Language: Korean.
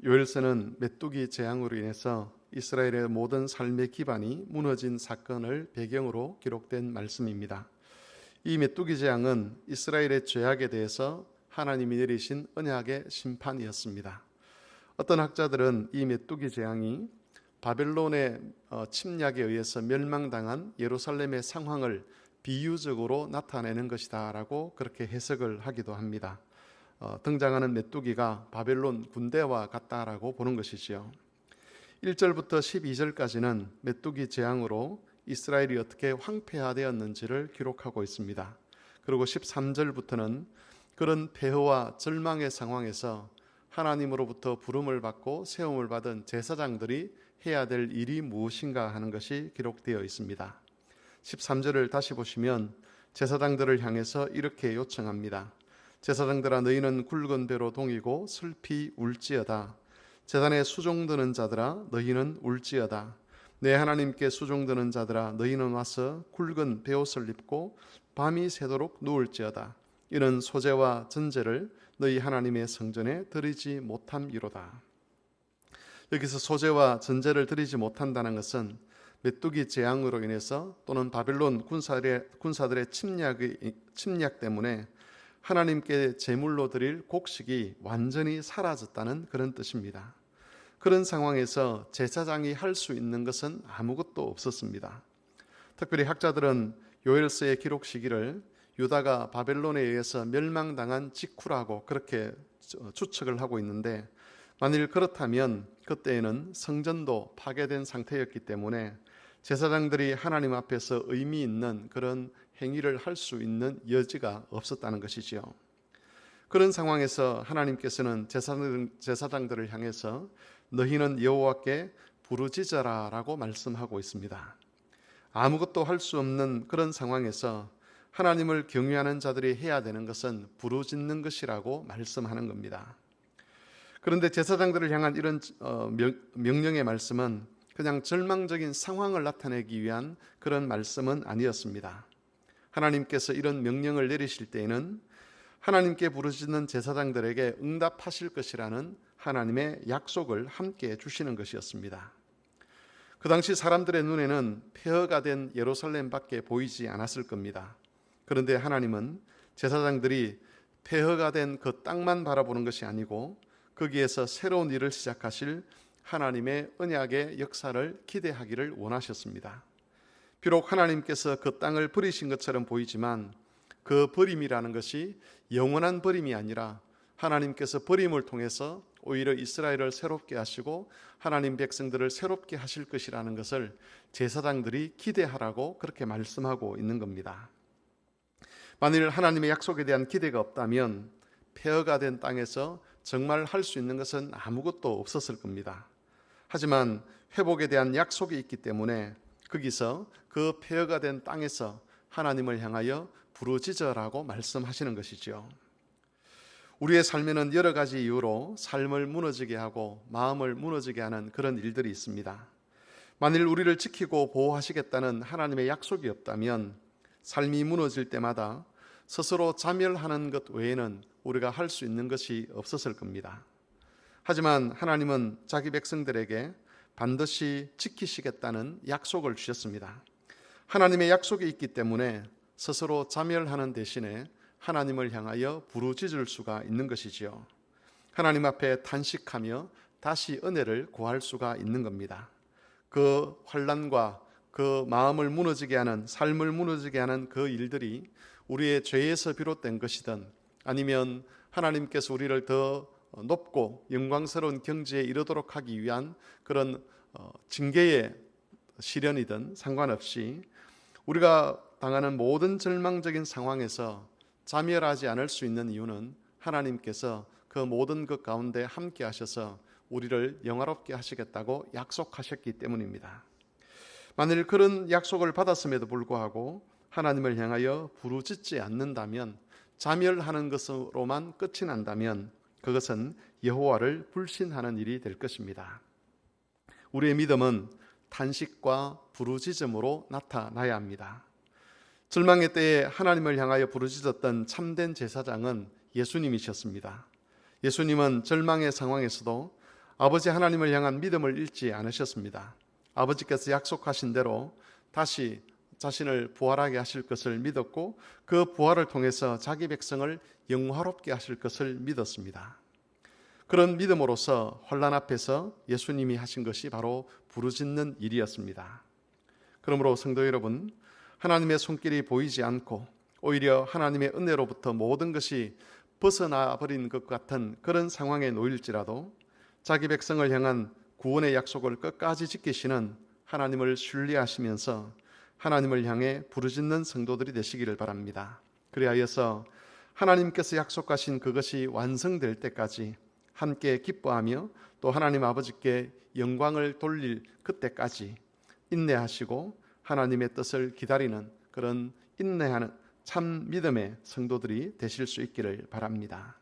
요엘서는 메뚜기 재앙으로 인해서 이스라엘의 모든 삶의 기반이 무너진 사건을 배경으로 기록된 말씀입니다. 이 메뚜기 재앙은 이스라엘의 죄악에 대해서 하나님이 내리신 언약의 심판이었습니다. 어떤 학자들은 이 메뚜기 재앙이 바벨론의 침략에 의해서 멸망당한 예루살렘의 상황을 비유적으로 나타내는 것이다 라고 그렇게 해석을 하기도 합니다. 등장하는 메뚜기가 바벨론 군대와 같다라고 보는 것이지요. 1절부터 12절까지는 메뚜기 재앙으로 이스라엘이 어떻게 황폐화되었는지를 기록하고 있습니다. 그리고 13절부터는 그런 폐허와 절망의 상황에서 하나님으로부터 부름을 받고 세움을 받은 제사장들이 해야 될 일이 무엇인가 하는 것이 기록되어 있습니다. 13절을 다시 보시면 제사장들을 향해서 이렇게 요청합니다. 제사장들아 너희는 굵은 배로 동이고 슬피 울지어다. 제단에 수종드는 자들아 너희는 울지어다. 내 하나님께 수종드는 자들아 너희는 와서 굵은 베옷을 입고 밤이 새도록 누울지어다. 이는 소제와 전제를 너희 하나님의 성전에 드리지 못함이로다. 여기서 소제와 전제를 드리지 못한다는 것은 메뚜기 재앙으로 인해서 또는 바벨론 군사들의 침략 때문에 하나님께 제물로 드릴 곡식이 완전히 사라졌다는 그런 뜻입니다. 그런 상황에서 제사장이 할 수 있는 것은 아무것도 없었습니다. 특별히 학자들은 요엘서의 기록 시기를 유다가 바벨론에 의해서 멸망당한 직후라고 그렇게 추측을 하고 있는데, 만일 그렇다면 그때에는 성전도 파괴된 상태였기 때문에 제사장들이 하나님 앞에서 의미 있는 그런 행위를 할 수 있는 여지가 없었다는 것이지요. 그런 상황에서 하나님께서는 제사장들을 향해서 너희는 여호와께 부르짖어라라고 말씀하고 있습니다. 아무것도 할 수 없는 그런 상황에서 하나님을 경외하는 자들이 해야 되는 것은 부르짖는 것이라고 말씀하는 겁니다. 그런데 제사장들을 향한 이런 명령의 말씀은 그냥 절망적인 상황을 나타내기 위한 그런 말씀은 아니었습니다. 하나님께서 이런 명령을 내리실 때에는 하나님께 부르짖는 제사장들에게 응답하실 것이라는 하나님의 약속을 함께 주시는 것이었습니다. 그 당시 사람들의 눈에는 폐허가 된 예루살렘밖에 보이지 않았을 겁니다. 그런데 하나님은 제사장들이 폐허가 된 그 땅만 바라보는 것이 아니고 거기에서 새로운 일을 시작하실 하나님의 언약의 역사를 기대하기를 원하셨습니다. 비록 하나님께서 그 땅을 버리신 것처럼 보이지만 그 버림이라는 것이 영원한 버림이 아니라 하나님께서 버림을 통해서 오히려 이스라엘을 새롭게 하시고 하나님 백성들을 새롭게 하실 것이라는 것을 제사장들이 기대하라고 그렇게 말씀하고 있는 겁니다. 만일 하나님의 약속에 대한 기대가 없다면 폐허가 된 땅에서 정말 할 수 있는 것은 아무것도 없었을 겁니다. 하지만 회복에 대한 약속이 있기 때문에 거기서 그 폐허가 된 땅에서 하나님을 향하여 부르짖어라고 말씀하시는 것이죠. 우리의 삶에는 여러 가지 이유로 삶을 무너지게 하고 마음을 무너지게 하는 그런 일들이 있습니다. 만일 우리를 지키고 보호하시겠다는 하나님의 약속이 없다면 삶이 무너질 때마다 스스로 자멸하는 것 외에는 우리가 할 수 있는 것이 없었을 겁니다. 하지만 하나님은 자기 백성들에게 반드시 지키시겠다는 약속을 주셨습니다. 하나님의 약속이 있기 때문에 스스로 자멸하는 대신에 하나님을 향하여 부르짖을 수가 있는 것이지요. 하나님 앞에 탄식하며 다시 은혜를 구할 수가 있는 겁니다. 그 환난과 그 마음을 무너지게 하는, 삶을 무너지게 하는 그 일들이 우리의 죄에서 비롯된 것이든 아니면 하나님께서 우리를 더 높고 영광스러운 경지에 이르도록 하기 위한 그런 징계의 시련이든 상관없이 우리가 당하는 모든 절망적인 상황에서 자멸하지 않을 수 있는 이유는 하나님께서 그 모든 것 가운데 함께 하셔서 우리를 영화롭게 하시겠다고 약속하셨기 때문입니다. 만일 그런 약속을 받았음에도 불구하고 하나님을 향하여 부르짖지 않는다면, 자멸하는 것으로만 끝이 난다면 그것은 여호와를 불신하는 일이 될 것입니다. 우리의 믿음은 탄식과 부르짖음으로 나타나야 합니다. 절망의 때에 하나님을 향하여 부르짖었던 참된 제사장은 예수님이셨습니다. 예수님은 절망의 상황에서도 아버지 하나님을 향한 믿음을 잃지 않으셨습니다. 아버지께서 약속하신 대로 다시 자신을 부활하게 하실 것을 믿었고 그 부활을 통해서 자기 백성을 영화롭게 하실 것을 믿었습니다. 그런 믿음으로서 환난 앞에서 예수님이 하신 것이 바로 부르짖는 일이었습니다. 그러므로 성도 여러분, 하나님의 손길이 보이지 않고 오히려 하나님의 은혜로부터 모든 것이 벗어나 버린 것 같은 그런 상황에 놓일지라도 자기 백성을 향한 구원의 약속을 끝까지 지키시는 하나님을 신뢰하시면서 하나님을 향해 부르짖는 성도들이 되시기를 바랍니다. 그리하여서 하나님께서 약속하신 그것이 완성될 때까지 함께 기뻐하며 또 하나님 아버지께 영광을 돌릴 그때까지 인내하시고 하나님의 뜻을 기다리는 그런 인내하는 참 믿음의 성도들이 되실 수 있기를 바랍니다.